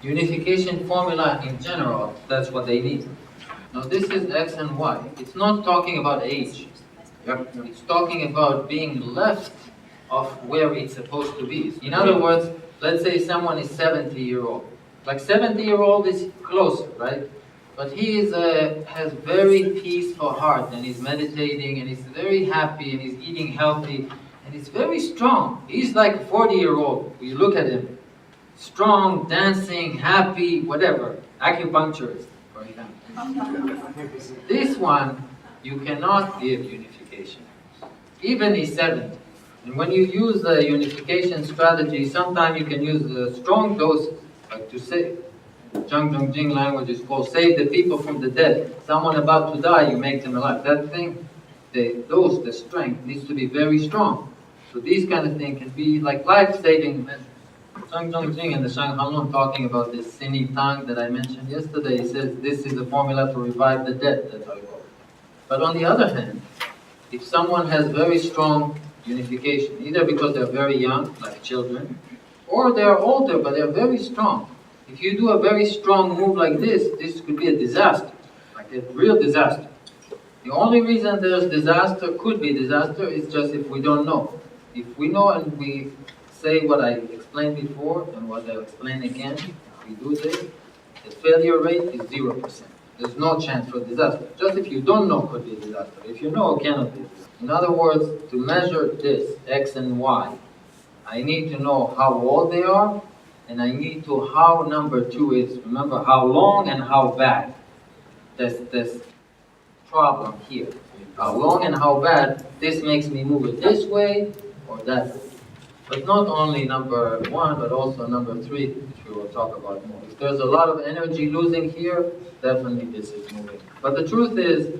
Unification formula in general, that's what they need. Now this is X and Y. It's not talking about age. It's talking about being left of where it's supposed to be. In other words, let's say someone is 70-year-old. Like 70-year-old is closer, right? But he has very peaceful heart, and he's meditating, and he's very happy, and he's eating healthy, and he's very strong. He's like 40-year-old. You look at him, strong, dancing, happy, whatever. Acupuncturist, for example. This one, you cannot give unification. Even he's 70. And when you use the unification strategy, sometimes you can use strong doses, like to say, Zhang Jing language is called save the people from the dead. Someone about to die, you make them alive. That thing, the strength needs to be very strong. So these kind of things can be like life-saving measures. Zhang Jing and the Shang Hanlun talking about this Sini Tang that I mentioned yesterday. He says this is a formula to revive the dead. That's how it goes. But on the other hand, if someone has very strong unification, either because they're very young, like children, or they're older but they're very strong. If you do a very strong move like this could be a disaster, like a real disaster. The only reason there's disaster, could be disaster, is just if we don't know. If we know and we say what I explained before and what I'll explain again, if we do this, the failure rate is 0%. There's no chance for disaster. Just if you don't know, could be a disaster. If you know, it cannot be. In other words, to measure this, X and Y, I need to know how old they are, and I need to how number 2 is. Remember how long and how bad this problem here. How long and how bad this makes me move it this way or that way. But not only number 1, but also number 3, which we will talk about more. If there's a lot of energy losing here, definitely this is moving. But the truth is,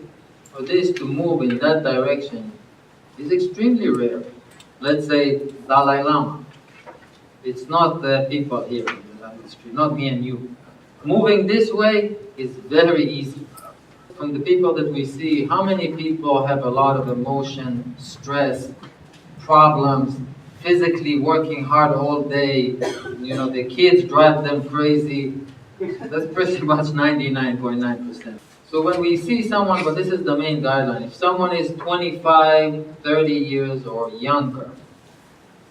for this to move in that direction is extremely rare. Let's say Dalai Lama. It's not the people here in the street, not me and you. Moving this way is very easy. From the people that we see, how many people have a lot of emotion, stress, problems, physically working hard all day, the kids drive them crazy. That's pretty much 99.9%. So when we see someone, but this is the main guideline, if someone is 25, 30 years or younger,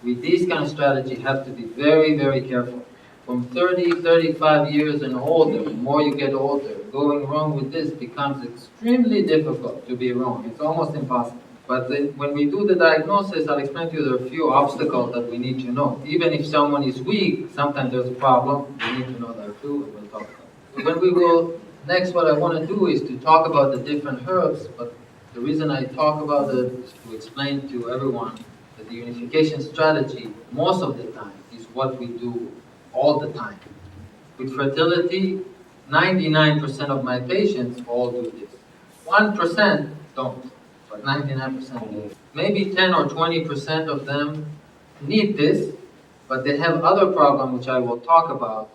with these kind of strategy, have to be very, very careful. From 30, 35 years and older, the more you get older, going wrong with this becomes extremely difficult to be wrong. It's almost impossible. But when we do the diagnosis, I'll explain to you there are a few obstacles that we need to know. Even if someone is weak, sometimes there's a problem. We need to know that too, and we'll talk about it. So when we will, next what I want to do is to talk about the different herbs, but the reason I talk about it is to explain to everyone that the unification strategy, most of the time, is what we do all the time. With fertility, 99% of my patients all do this. 1% don't. 99% maybe 10 or 20% of them need this, but they have other problems which I will talk about,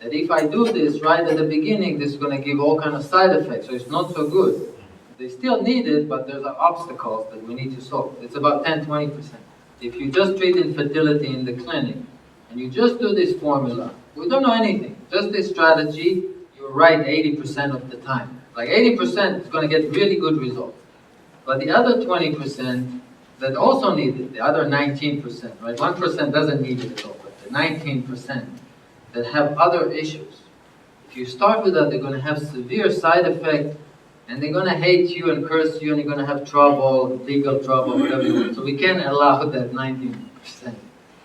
that if I do this right at the beginning, this is going to give all kind of side effects, so it's not so good. They still need it, but there's obstacles that we need to solve. It's about 10-20%. If you just treat infertility in the clinic, and you just do this formula, we don't know anything, just this strategy, you're right 80% of the time. Like 80% is going to get really good results. But the other 20% that also need it, the other 19%, right? 1% doesn't need it at all, but the 19% that have other issues. If you start with that, they're going to have severe side effects, and they're going to hate you and curse you, and you're going to have trouble, legal trouble, whatever you want. So we can't allow that 19%.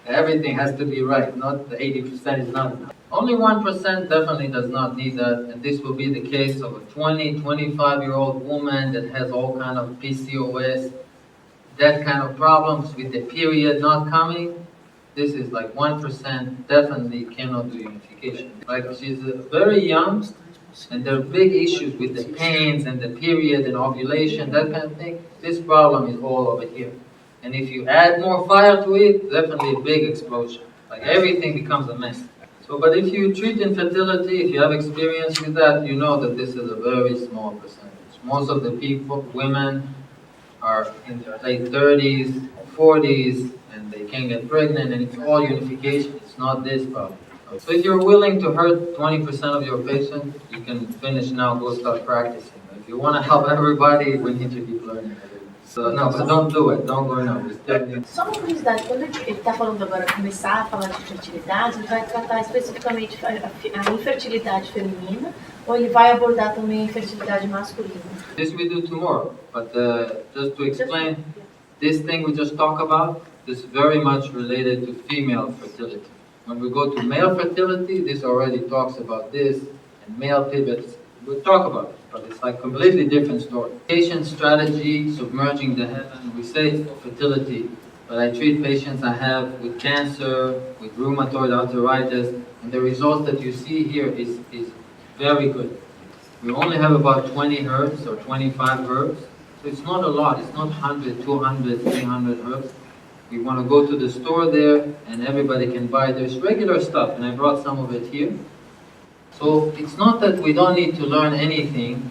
Everything has to be right, not the 80% is not enough. Only 1% definitely does not need that, and this will be the case of a 20, 25-year-old woman that has all kind of PCOS, that kind of problems with the period not coming. This is like 1% definitely cannot do unification. Like she's very young, and there are big issues with the pains and the period and ovulation, that kind of thing. This problem is all over here. And if you add more fire to it, definitely a big explosion. Like everything becomes a mess. So, but if you treat infertility, if you have experience with that, you know that this is a very small percentage. Most of the people, women, are in their late 30s, 40s, and they can get pregnant, and it's all unification. It's not this problem. So if you're willing to hurt 20% of your patients, you can finish now, go start practicing. If you want to help everybody, we need to keep learning. So, no, but don't do it. Don't go now. We still need... Só uma curiosidade, quando ele está falando agora, começar a falar de fertilidade, ele vai tratar especificamente a infertilidade feminina, ou ele vai abordar também a infertilidade masculina? This we do tomorrow, but just to explain, this thing we just talked about is very much related to female fertility. When we go to male fertility, this already talks about this, and male pivots, we'll talk about it, but it's like completely different story. Patient strategy, submerging the heaven, we say fertility, but I treat patients I have with cancer, with rheumatoid arthritis, and the results that you see here is very good. We only have about 20 herbs or 25 herbs, so it's not a lot, it's not 100, 200, 300 herbs. We want to go to the store there and everybody can buy. There's regular stuff, and I brought some of it here. So it's not that we don't need to learn anything,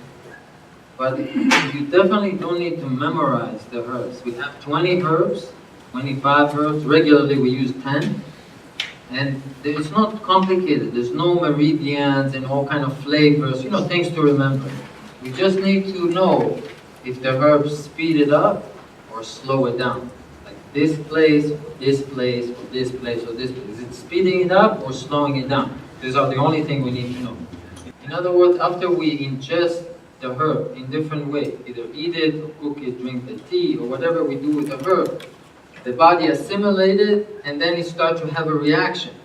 but you definitely don't need to memorize the herbs. We have 20 herbs, 25 herbs. Regularly we use 10. And it's not complicated. There's no meridians and all kind of flavors, things to remember. We just need to know if the herbs speed it up or slow it down. This place, or this place, or this place, or this place. Is it speeding it up or slowing it down? These are the only thing we need to know. In other words, after we ingest the herb in different ways, either eat it, or cook it, drink the tea, or whatever we do with the herb, the body assimilates it, and then it starts to have a reaction.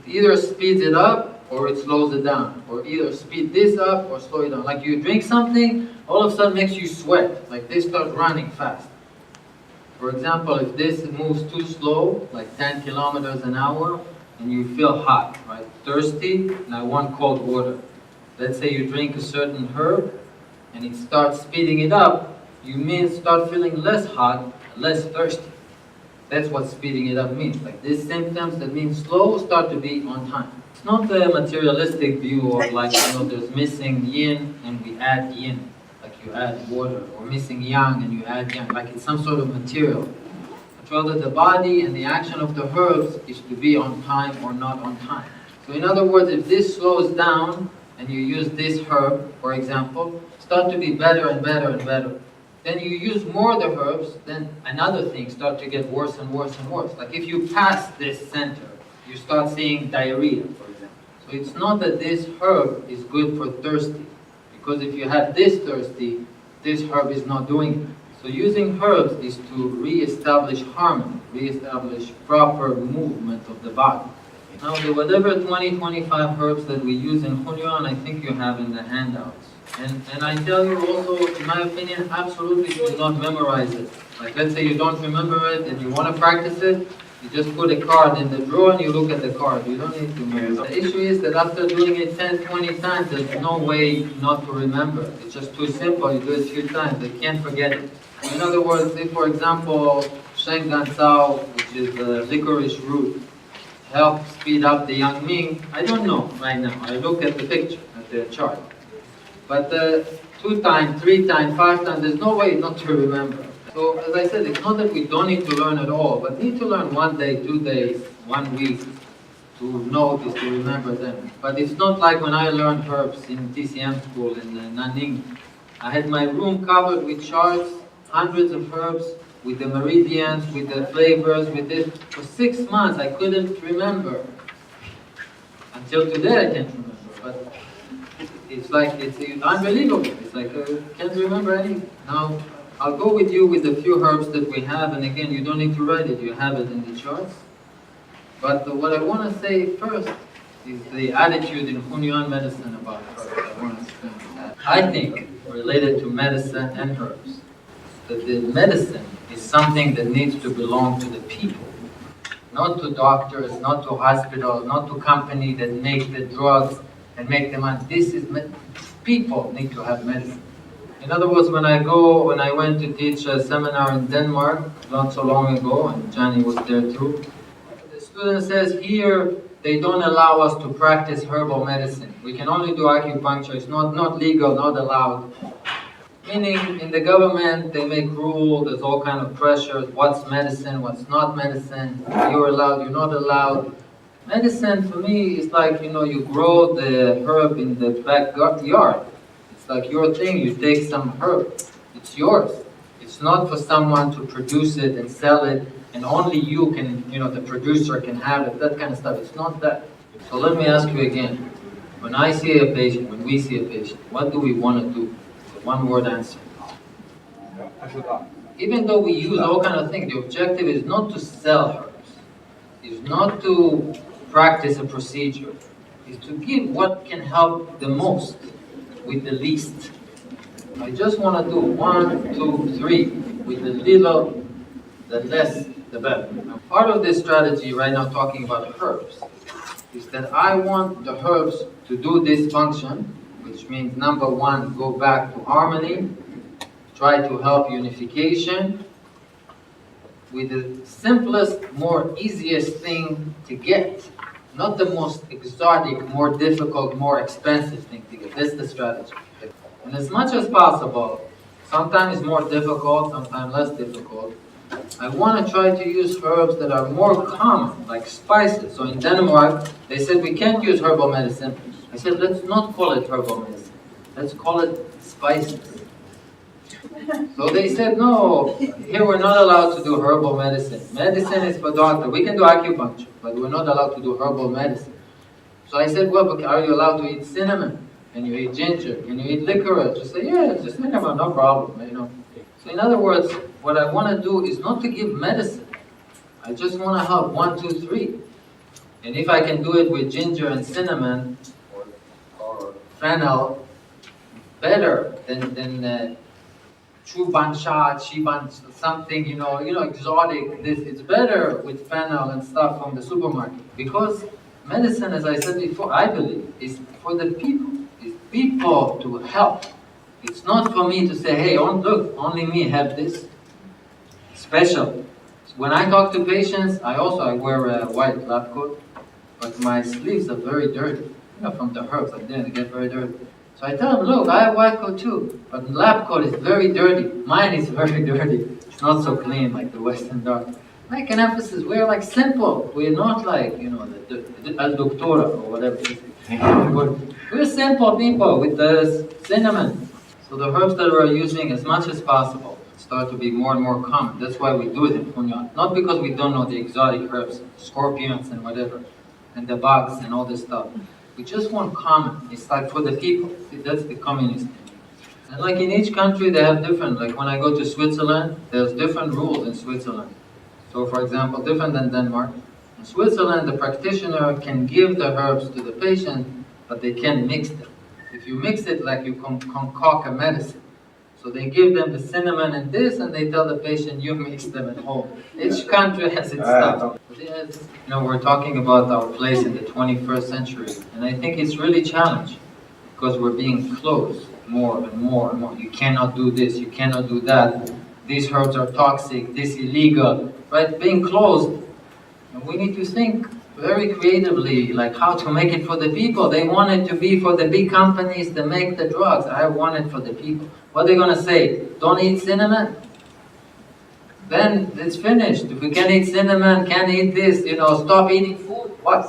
It either speeds it up or it slows it down, or either speed this up or slow it down. Like you drink something, all of a sudden makes you sweat, like they start running fast. For example, if this moves too slow, like 10 kilometers an hour, and you feel hot, right? Thirsty, and I want cold water. Let's say you drink a certain herb, and it starts speeding it up, you mean start feeling less hot, less thirsty. That's what speeding it up means. Like these symptoms that mean slow start to be on time. It's not a materialistic view of like, there's missing yin and we add yin. Like you add water, or missing yang and you add yang, like it's some sort of material. But rather the body and the action of the herbs is to be on time or not on time. So in other words, if this slows down and you use this herb, for example, start to be better and better and better. Then you use more of the herbs, then another thing start to get worse and worse and worse. Like if you pass this center, you start seeing diarrhea, for example. So it's not that this herb is good for thirsty. Because if you have this thirsty, this herb is not doing it. So using herbs is to re-establish harmony, re-establish proper movement of the body. Now the whatever 20-25 herbs that we use in Hunyuan, I think you have in the handouts. And I tell you also, in my opinion, absolutely do not memorize it. Like let's say you don't remember it and you want to practice it, you just put a card in the drawer and you look at the card. You don't need to memorize. The issue is that after doing it 10, 20 times, there's no way not to remember. It's just too simple. You do it a few times, they can't forget it. In other words, if for example, Sheng Gansao, which is the licorice root, help speed up the yang ming, I don't know right now. I look at the picture, at the chart. But 2 times, 3 times, 5 times, there's no way not to remember. So as I said, it's not that we don't need to learn at all, but need to learn 1 day, 2 days, 1 week to notice, to remember them. But it's not like when I learned herbs in TCM school in Nanning. I had my room covered with charts, hundreds of herbs, with the meridians, with the flavors, with this. For 6 months I couldn't remember. Until today I can't remember. But it's like, it's unbelievable. It's like I can't remember anything. Now, I'll go with you with the few herbs that we have, and again, you don't need to write it, you have it in the charts. But what I want to say first is the attitude in Hunyuan medicine about herbs. I want to explain that. I think, related to medicine and herbs, that the medicine is something that needs to belong to the people. Not to doctors, not to hospitals, not to companies that make the drugs and make them on. People need to have medicine. In other words, when I went to teach a seminar in Denmark not so long ago, and Johnny was there too, the student says here they don't allow us to practice herbal medicine. We can only do acupuncture. It's not legal, not allowed. Meaning, in the government, they make rules, there's all kind of pressures, what's medicine, what's not medicine, you're allowed, you're not allowed. Medicine for me is like, you grow the herb in the backyard. It's like your thing. You take some herb. It's yours. It's not for someone to produce it and sell it, and only you can, the producer can have it, that kind of stuff. It's not that. So let me ask you again. When I see a patient, when we see a patient, what do we want to do? One word answer. Even though we use all kind of things, the objective is not to sell herbs, is not to practice a procedure, is to give what can help the most with the least. I just want to do 1, 2, 3 with the little, the less, the better. Now, part of this strategy right now, talking about herbs, is that I want the herbs to do this function, which means number 1, go back to harmony, try to help unification with the simplest, more easiest thing to get. Not the most exotic, more difficult, more expensive thing to get. That's the strategy. And as much as possible, sometimes more difficult, sometimes less difficult, I want to try to use herbs that are more common, like spices. So in Denmark, they said we can't use herbal medicine. I said, let's not call it herbal medicine. Let's call it spices. So they said, no, here we're not allowed to do herbal medicine. Medicine is for doctor. We can do acupuncture, but we're not allowed to do herbal medicine. So I said, well, but are you allowed to eat cinnamon? Can you eat ginger? Can you eat licorice? She said, yeah, just cinnamon, no problem, So in other words, what I want to do is not to give medicine. I just want to help 1, 2, 3. And if I can do it with ginger and cinnamon or fennel, better than chubansha, chiban, something, exotic. It's better with fennel and stuff from the supermarket. Because medicine, as I said before, I believe, is for the people. It's people to help. It's not for me to say, hey, look, only me have this. Special. When I talk to patients, I wear a white lab coat, but my sleeves are very dirty. From the herbs, they get very dirty. So I tell them, look, I have white coat too, but lab coat is very dirty. Mine is very dirty. It's not so clean like the Western doctor. Make an emphasis, we're like simple. We're not like, the al doctora or whatever. We're simple people with the cinnamon. So the herbs that we're using as much as possible start to be more and more common. That's why we do it in Hunyuan. Not because we don't know the exotic herbs, scorpions and whatever, and the bugs and all this stuff. We just want common. It's like for the people. That's the communist thing. And like in each country, they have different. Like when I go to Switzerland, there's different rules in Switzerland. So for example, different than Denmark. In Switzerland, the practitioner can give the herbs to the patient, but they can't mix them. If you mix it, like you concoct a medicine. So they give them the cinnamon and this, and they tell the patient, you mix them at home. Each country has its stuff. We're talking about our place in the 21st century, and I think it's really challenging because we're being closed more and more and more. You cannot do this, you cannot do that. These herbs are toxic, this illegal, right? Being closed. And we need to think very creatively, like how to make it for the people. They want it to be for the big companies to make the drugs. I want it for the people. What are they going to say? Don't eat cinnamon? Then it's finished. If we can't eat cinnamon, can't eat this, stop eating food. What?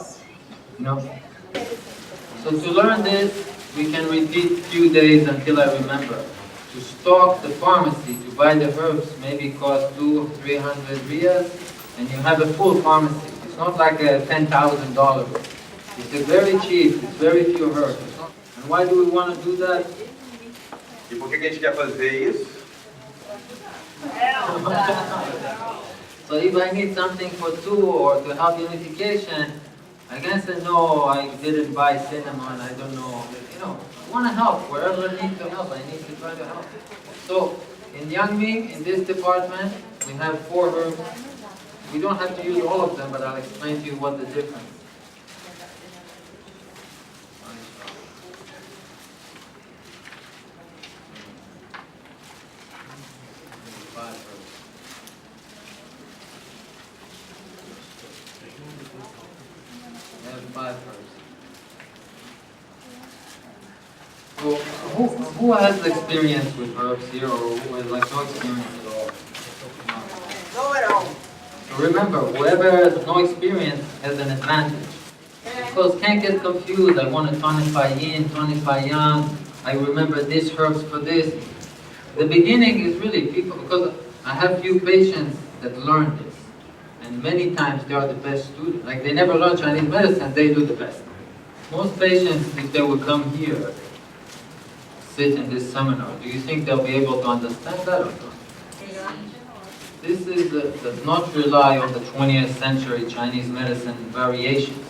So to learn this, we can repeat a few days until I remember. To stock the pharmacy, to buy the herbs, maybe cost 200-300 riyals, and you have a full pharmacy. It's not like a $10,000. It's very cheap, it's very few herbs. And why do we want to do that? E por que a gente quer fazer isso? So if I need something for 2 or to help unification, I can say, no, I didn't buy cinnamon, I don't know. I want to help. Wherever I need to help, I need to try to help. So in Yangming, in this department, we have 4 herbs. We don't have to use all of them, but I'll explain to you what the difference is. So who has experience with herbs here, or who has no experience at all? No at all. So remember, whoever has no experience has an advantage. Because can't get confused. I want to tonify yin, tonify yang. I remember this herbs for this. The beginning is really people, because I have few patients that learn this. And many times they are the best students. Like they never learn Chinese medicine, they do the best. Most patients, if they would come here, sit in this seminar, do you think they'll be able to understand that or not? This does not rely on the 20th century Chinese medicine variations.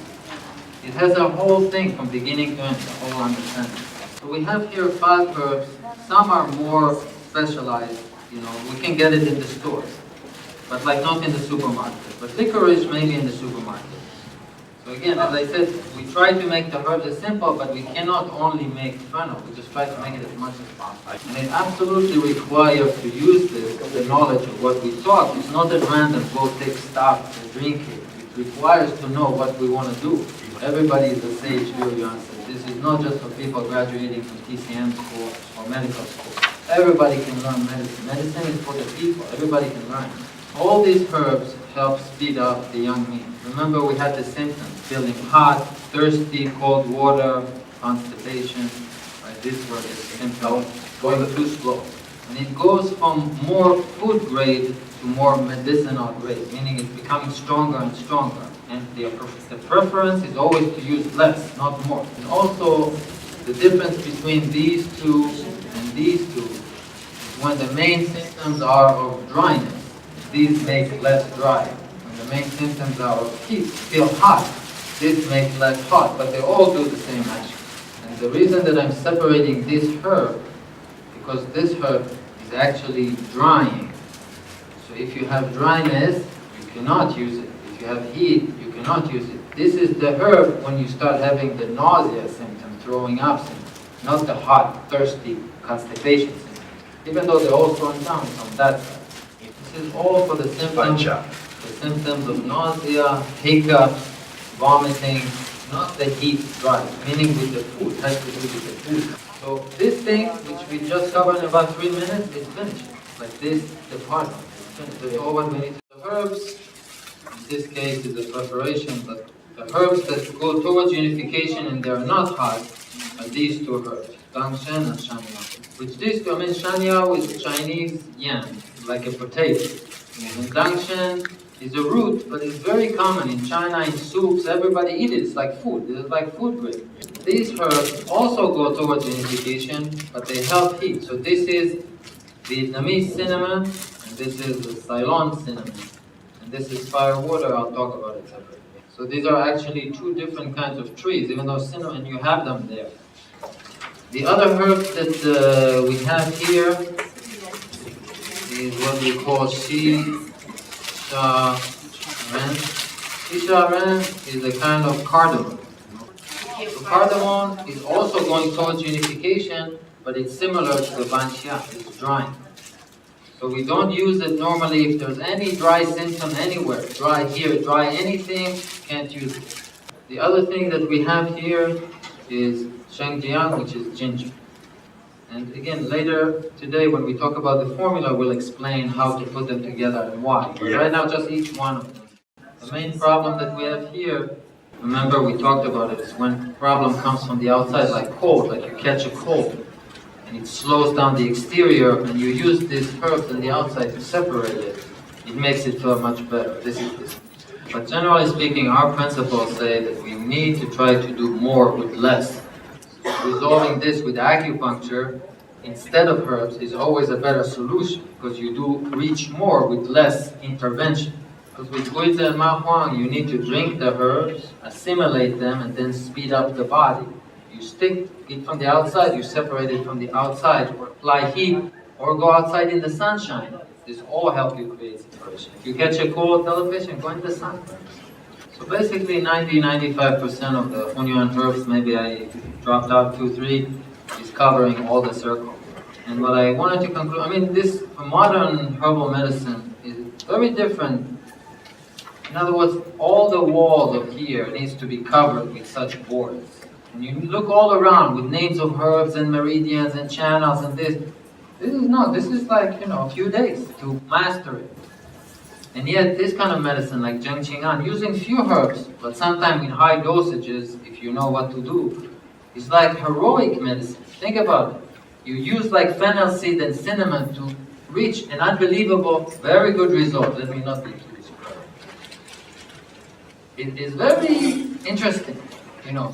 It has a whole thing from beginning to end, the whole understanding. So we have here 5 herbs. Some are more specialized, we can get it in the stores, but like not in the supermarket. But licorice maybe in the supermarket. So again, as I said, we try to make the herbs as simple, but we cannot only make fennel, we just try to make it as much as possible. And it absolutely requires to use this, the knowledge of what we talk. It's not at random, go take stock and drink it. It requires to know what we want to do. Everybody is a sage here, Yaron said. This is not just for people graduating from TCM school or medical school. Everybody can learn medicine. Medicine is for the people. Everybody can learn. All these herbs help speed up the young meat. Remember, we had the symptoms: feeling hot, thirsty, cold water, constipation. Right? These were the symptoms. Going too slow. And it goes from more food grade to more medicinal grade, meaning it's becoming stronger and stronger. And the preference is always to use less, not more. And also, the difference between these two and these two is when the main symptoms are of dryness. These make less dry. When the main symptoms are of heat, feel hot, this makes less hot, but they all do the same action. And the reason that I'm separating this herb, because this herb is actually drying. So if you have dryness, you cannot use it. If you have heat, you cannot use it. This is the herb when you start having the nausea symptom, throwing up symptom, not the hot, thirsty, constipation symptom. Even though they're all thrown down from that side. This is all for the symptoms of nausea, hiccups, vomiting, not the heat drive, meaning with the food, has to do with the food. So this thing, which we just covered in about 3 minutes, is finished. Like this department is finished. That's all what we need. The herbs, in this case, is a preparation, but the herbs that go towards unification and they're not hot are these 2 herbs, Dangshan and Shanyao. Which these 2, Shanyao is Chinese yam, like a potato. And Dangshan is a root, but it's very common in China, in soups, everybody eats it. It's like food. It's like food grade. These herbs also go towards unification, but they help heat. So this is Vietnamese cinnamon, and this is the Ceylon cinnamon. And this is firewater. I'll talk about it separately. So these are actually 2 different kinds of trees, even though cinnamon, you have them there. The other herbs that we have here is what we call Shi Sha Ren. Shi Sha Ren is a kind of cardamom. So cardamom is also going towards unification, but it's similar to the Banxia, it's drying. So we don't use it normally if there's any dry symptom anywhere. Dry here, dry anything, can't use it. The other thing that we have here is Shengjiang, which is ginger. And again, later today when we talk about the formula, we'll explain how to put them together and why. But right now, just each one of them. The main problem that we have here, remember we talked about it, is when problem comes from the outside, like cold, like you catch a cold. And it slows down the exterior, and you use these herbs on the outside to separate it. It makes it feel much better. This is this. But generally speaking, our principles say that we need to try to do more with less. Resolving this with acupuncture instead of herbs is always a better solution, because you do reach more with less intervention. Because with Guizi and Ma Huang, you need to drink the herbs, assimilate them, and then speed up the body. You stick it from the outside, you separate it from the outside, or apply heat, or go outside in the sunshine. This all help you create separation. If you catch a cold, tell the patient, go in the sun. So basically 90-95% of the Hunyuan herbs, maybe I dropped out 2-3, is covering all the circle. And what I wanted to conclude, this modern herbal medicine is very different. In other words, all the walls of here needs to be covered with such boards. And you look all around with names of herbs and meridians and channels and this. This is like, a few days to master it. And yet this kind of medicine like Zheng Qing'an, using few herbs, but sometimes in high dosages, if you know what to do, is like heroic medicine. Think about it. You use like fennel seed and cinnamon to reach an unbelievable, very good result. Let me not be too described. It is very interesting, you know.